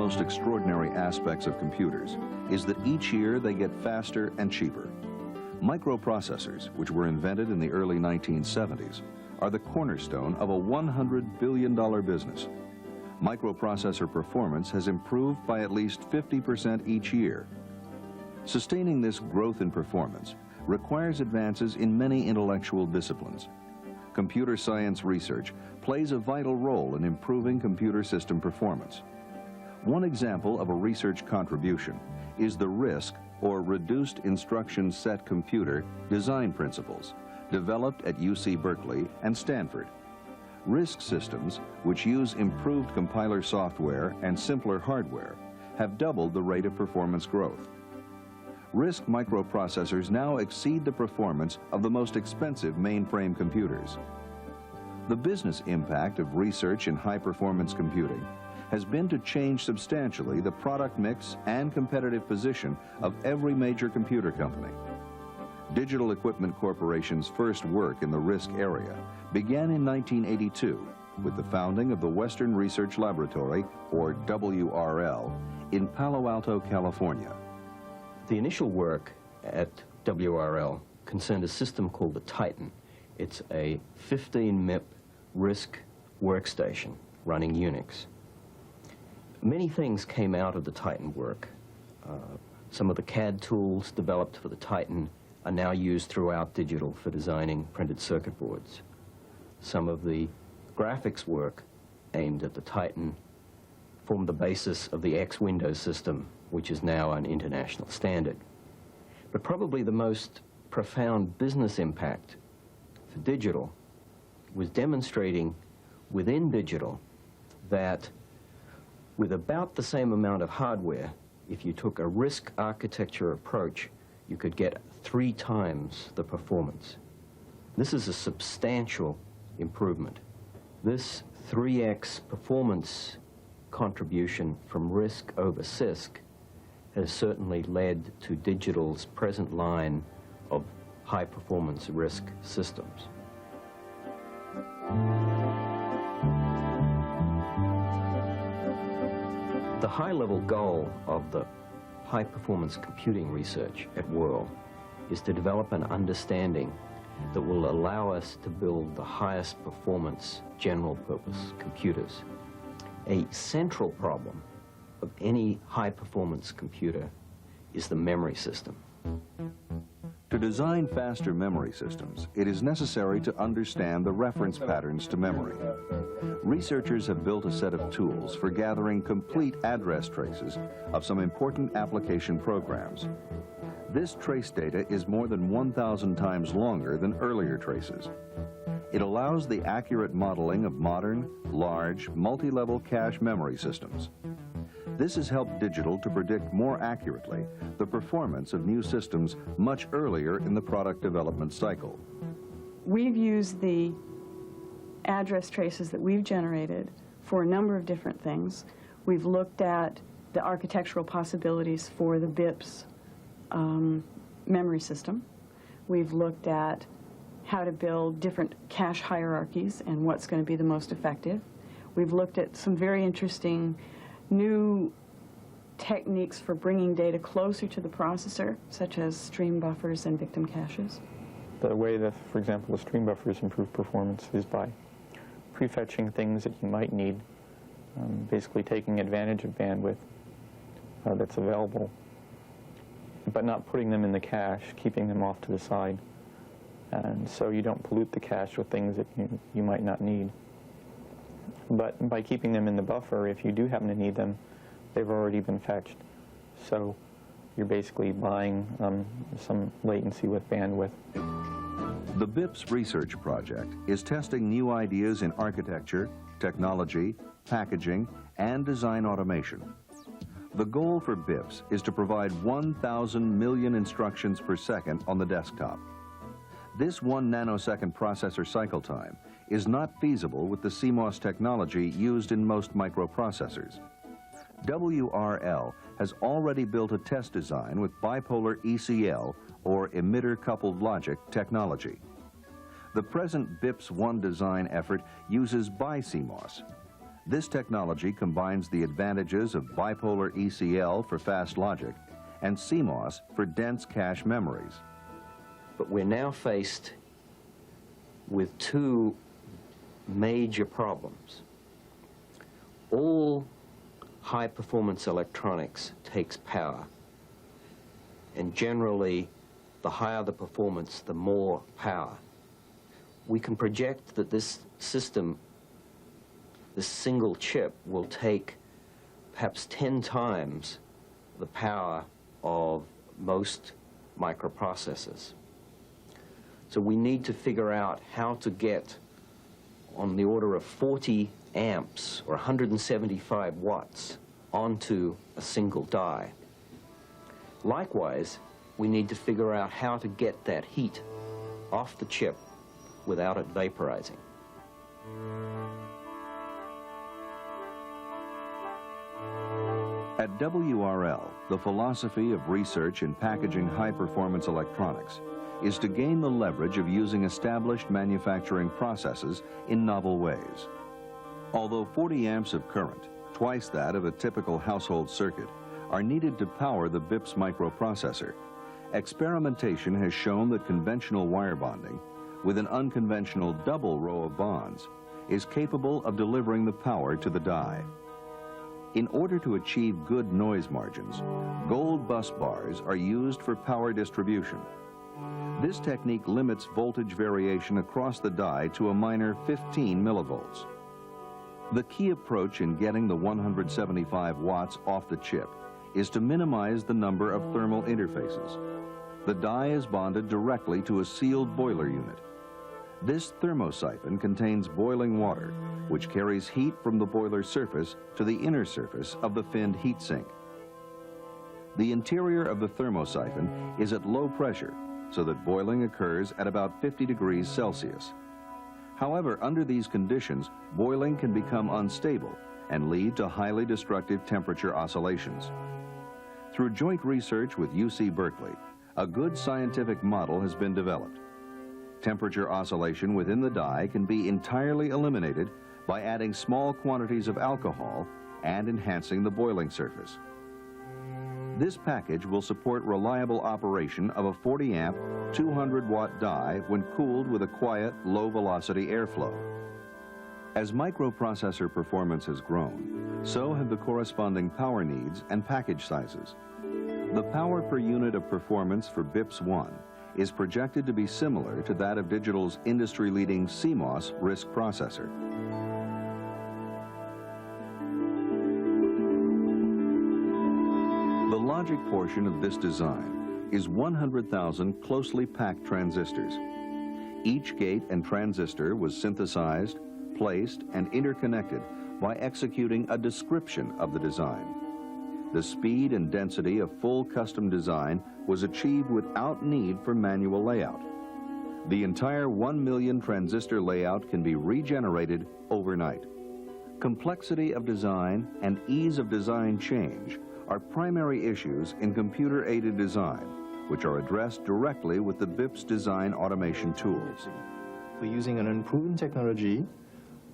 most extraordinary aspects of computers is that each year they get faster and cheaper. Microprocessors, which were invented in the early 1970s, are the cornerstone of a $100 billion business. Microprocessor performance has improved by at least 50% each year. Sustaining this growth in performance requires advances in many intellectual disciplines. Computer science research plays a vital role in improving computer system performance. One example of a research contribution is the RISC, or Reduced Instruction Set Computer, design principles, developed at UC Berkeley and Stanford. RISC systems, which use improved compiler software and simpler hardware, have doubled the rate of performance growth. RISC microprocessors now exceed the performance of the most expensive mainframe computers. The business impact of research in high-performance computing has been to change substantially the product mix and competitive position of every major computer company. Digital Equipment Corporation's first work in the RISC area began in 1982 with the founding of the Western Research Laboratory, or WRL, in Palo Alto, California. The initial work at WRL concerned a system called the Titan. It's a 15-MIP RISC workstation running Unix. Many things came out of the Titan work. Some of the CAD tools developed for the Titan are now used throughout digital for designing printed circuit boards. Some of the graphics work aimed at the Titan formed the basis of the X Windows system, which is now an international standard. But probably the most profound business impact for digital was demonstrating within digital that with about the same amount of hardware, if you took a RISC architecture approach, you could get 3 times the performance. This is a substantial improvement. This 3x performance contribution from RISC over CISC has certainly led to digital's present line of high-performance RISC systems. The high-level goal of the high-performance computing research at WRL is to develop an understanding that will allow us to build the highest performance general-purpose computers. A central problem of any high-performance computer is the memory system. To design faster memory systems, it is necessary to understand the reference patterns to memory. Researchers have built a set of tools for gathering complete address traces of some important application programs. This trace data is more than 1,000 times longer than earlier traces. It allows the accurate modeling of modern, large, multi-level cache memory systems. This has helped digital to predict more accurately the performance of new systems much earlier in the product development cycle. We've used the address traces that we've generated for a number of different things. We've looked at the architectural possibilities for the BIPS memory system. We've looked at how to build different cache hierarchies and what's going to be the most effective. We've looked at some very interesting new techniques for bringing data closer to the processor, such as stream buffers and victim caches. The way that, for example, the stream buffers improve performance is by prefetching things that you might need, basically taking advantage of bandwidth that's available, but not putting them in the cache, keeping them off to the side. And so you don't pollute the cache with things that you might not need. But by keeping them in the buffer, if you do happen to need them, they've already been fetched. So you're basically buying some latency with bandwidth. The BIPS research project is testing new ideas in architecture, technology, packaging, and design automation. The goal for BIPS is to provide 1,000 million instructions per second on the desktop. This 1 nanosecond processor cycle time is not feasible with the CMOS technology used in most microprocessors. WRL has already built a test design with bipolar ECL, or emitter-coupled logic, technology. The present BIPS 1 design effort uses BiCMOS. This technology combines the advantages of bipolar ECL for fast logic and CMOS for dense cache memories. But we're now faced with two major problems. All high-performance electronics takes power, and generally, the higher the performance, the more power. We can project that this system, this single chip, will take perhaps 10 times the power of most microprocessors. So we need to figure out how to get on the order of 40 amps or 175 watts onto a single die. Likewise, we need to figure out how to get that heat off the chip without it vaporizing. At WRL, the philosophy of research in packaging high-performance electronics is to gain the leverage of using established manufacturing processes in novel ways. Although 40 amps of current, twice that of a typical household circuit, are needed to power the BIPS microprocessor, experimentation has shown that conventional wire bonding, with an unconventional double row of bonds, is capable of delivering the power to the die. In order to achieve good noise margins, gold bus bars are used for power distribution. This technique limits voltage variation across the die to a minor 15 millivolts. The key approach in getting the 175 watts off the chip is to minimize the number of thermal interfaces. The die is bonded directly to a sealed boiler unit. This thermosiphon contains boiling water, which carries heat from the boiler surface to the inner surface of the finned heat sink. The interior of the thermosiphon is at low pressure, so that boiling occurs at about 50 degrees Celsius. However, under these conditions, boiling can become unstable and lead to highly destructive temperature oscillations. Through joint research with UC Berkeley, a good scientific model has been developed. Temperature oscillation within the die can be entirely eliminated by adding small quantities of alcohol and enhancing the boiling surface. This package will support reliable operation of a 40 amp, 200 watt die when cooled with a quiet, low velocity airflow. As microprocessor performance has grown, so have the corresponding power needs and package sizes. The power per unit of performance for BIPS 1 is projected to be similar to that of Digital's industry-leading CMOS RISC processor. The logic portion of this design is 100,000 closely packed transistors. Each gate and transistor was synthesized, placed, and interconnected by executing a description of the design. The speed and density of full custom design was achieved without need for manual layout. The entire 1 million transistor layout can be regenerated overnight. Complexity of design and ease of design change are primary issues in computer-aided design, which are addressed directly with the BIPS design automation tools. We're using an unproven technology.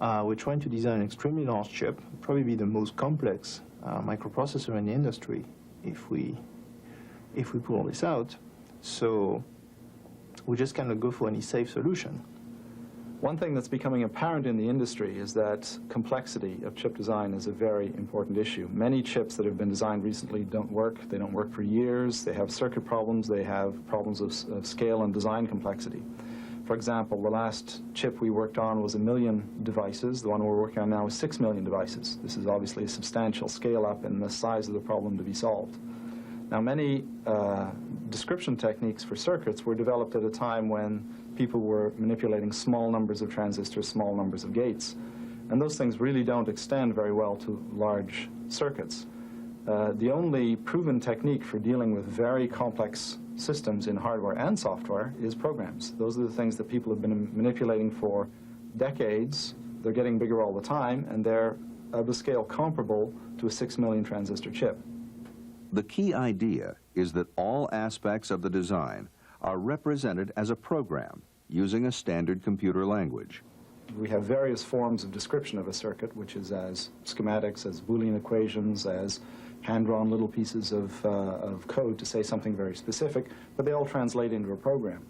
We're trying to design an extremely large chip, probably be the most complex microprocessor in the industry if we pull all this out. So we just kind of go for any safe solution. One thing that's becoming apparent in the industry is that complexity of chip design is a very important issue. Many chips that have been designed recently don't work. They don't work for years. They have circuit problems. They have problems of scale and design complexity. For example, the last chip we worked on was 1 million devices. The one we're working on now is 6 million devices. This is obviously a substantial scale up in the size of the problem to be solved. Now, many description techniques for circuits were developed at a time when people were manipulating small numbers of transistors, small numbers of gates. And those things really don't extend very well to large circuits. The only proven technique for dealing with very complex systems in hardware and software is programs. Those are the things that people have been manipulating for decades. They're getting bigger all the time, and they're of a scale comparable to a 6 million transistor chip. The key idea is that all aspects of the design are represented as a program using a standard computer language. we have various forms of description of a circuit, which is as schematics, as Boolean equations, as hand-drawn little pieces of code to say something very specific, but they all translate into a program.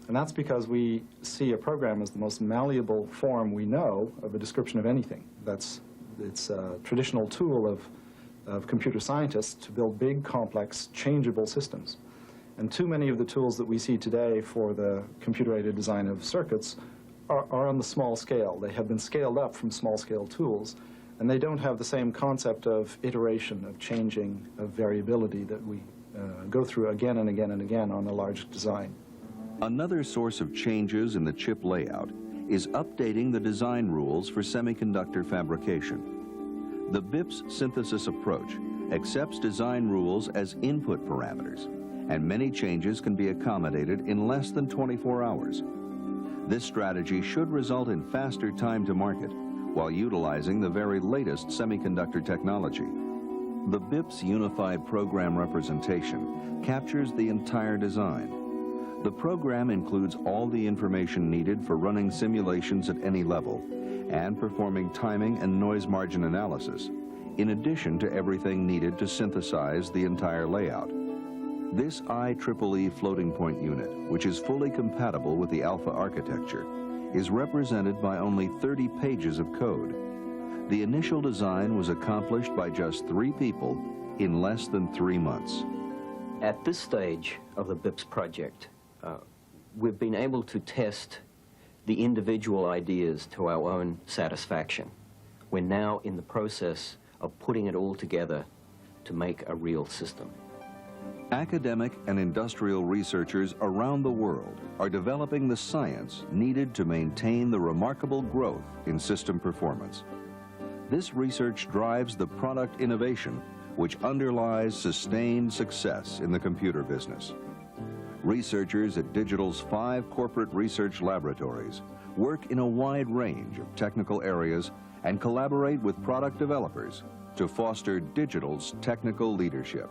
And that's because we see a program as the most malleable form we know of a description of anything. It's a traditional tool of computer scientists to build big, complex, changeable systems. And too many of the tools that we see today for the computer-aided design of circuits are on the small scale. They have been scaled up from small-scale tools, and they don't have the same concept of iteration, of changing, of variability that we go through again and again and again on a large design. Another source of changes in the chip layout is updating the design rules for semiconductor fabrication. The BIPS synthesis approach accepts design rules as input parameters, and many changes can be accommodated in less than 24 hours. This strategy should result in faster time to market while utilizing the very latest semiconductor technology. The BIPS unified program representation captures the entire design. The program includes all the information needed for running simulations at any level and performing timing and noise margin analysis, in addition to everything needed to synthesize the entire layout. This IEEE floating point unit, which is fully compatible with the Alpha architecture, is represented by only 30 pages of code. The initial design was accomplished by just 3 people in less than 3 months. At this stage of the BIPS project, we've been able to test the individual ideas to our own satisfaction. We're now in the process of putting it all together to make a real system. Academic and industrial researchers around the world are developing the science needed to maintain the remarkable growth in system performance. This research drives the product innovation which underlies sustained success in the computer business. Researchers at Digital's 5 corporate research laboratories work in a wide range of technical areas and collaborate with product developers to foster Digital's technical leadership.